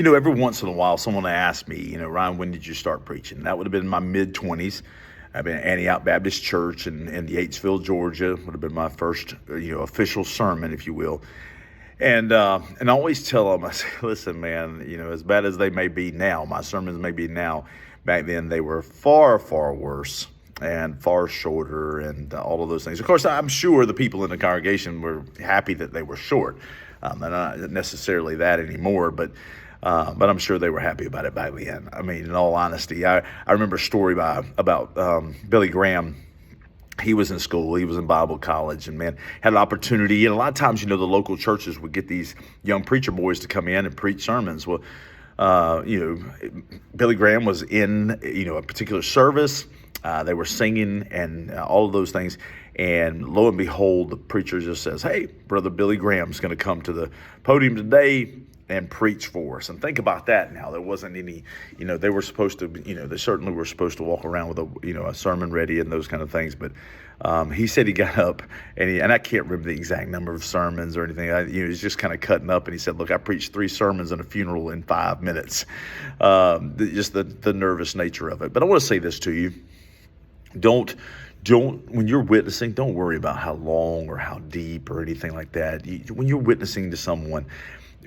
Every once in a while, someone asked me, Ryan, when did you start preaching? That would have been my mid-20s. I've been at Antioch Baptist Church in Yatesville, Georgia. Would have been my first, official sermon, if you will. And I always tell them, I say, listen, man, as bad as they may be now, my sermons may be now, back then they were far, far worse and far shorter and all of those things. Of course, I'm sure the people in the congregation were happy that they were short. They're not necessarily that anymore, but I'm sure they were happy about it back then. I mean, in all honesty, I remember a story about Billy Graham. He was in school, he was in Bible college, and man, had an opportunity. And a lot of times, the local churches would get these young preacher boys to come in and preach sermons. Well, Billy Graham was in, a particular service. They were singing and all of those things. And lo and behold, the preacher just says, "Hey, Brother Billy Graham's going to come to the podium today and preach for us." And think about that now. There wasn't any, they were supposed to, they certainly were supposed to walk around with a sermon ready and those kind of things. But he said he got up and I can't remember the exact number of sermons or anything. He's just kind of cutting up, and he said, "Look, I preached 3 sermons and a funeral in 5 minutes." Just the nervous nature of it. But I want to say this to you. Don't, when you're witnessing, don't worry about how long or how deep or anything like that. When you're witnessing to someone,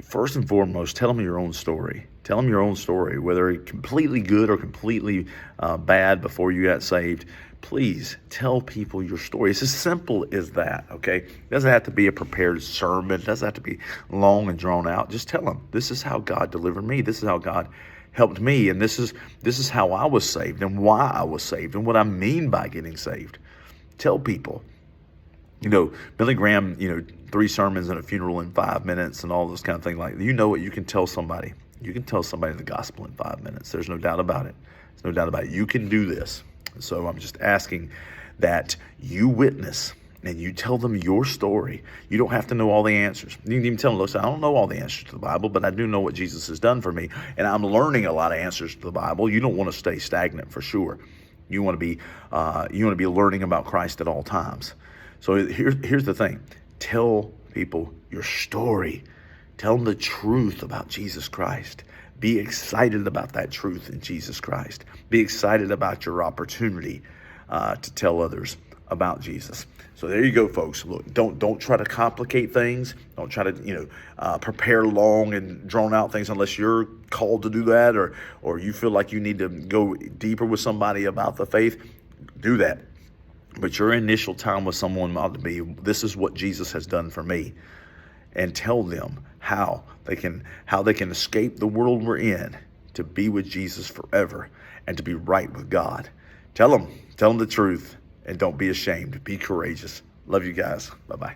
first and foremost, tell them your own story. Tell them your own story, whether it's completely good or completely bad before you got saved. Please tell people your story. It's as simple as that, okay? It doesn't have to be a prepared sermon. It doesn't have to be long and drawn out. Just tell them, this is how God delivered me. This is how God helped me. And this is how I was saved and why I was saved and what I mean by getting saved. Tell people. Billy Graham, 3 sermons and a funeral in 5 minutes and all this kind of thing. Like, what you can tell somebody. You can tell somebody the gospel in 5 minutes. There's no doubt about it. There's no doubt about it. You can do this. So I'm just asking that you witness and you tell them your story. You don't have to know all the answers. You can even tell them, listen, I don't know all the answers to the Bible, but I do know what Jesus has done for me. And I'm learning a lot of answers to the Bible. You don't want to stay stagnant for sure. You want to be learning about Christ at all times. So here's the thing. Tell people your story. Tell them the truth about Jesus Christ. Be excited about that truth in Jesus Christ. Be excited about your opportunity to tell others about Jesus. So there you go, folks. Look, don't try to complicate things. Don't try to prepare long and drawn out things unless you're called to do that, or you feel like you need to go deeper with somebody about the faith. Do that. But your initial time with someone ought to be, this is what Jesus has done for me. And tell them how they can escape the world we're in to be with Jesus forever and to be right with God. Tell them the truth, and don't be ashamed. Be courageous. Love you guys. Bye-bye.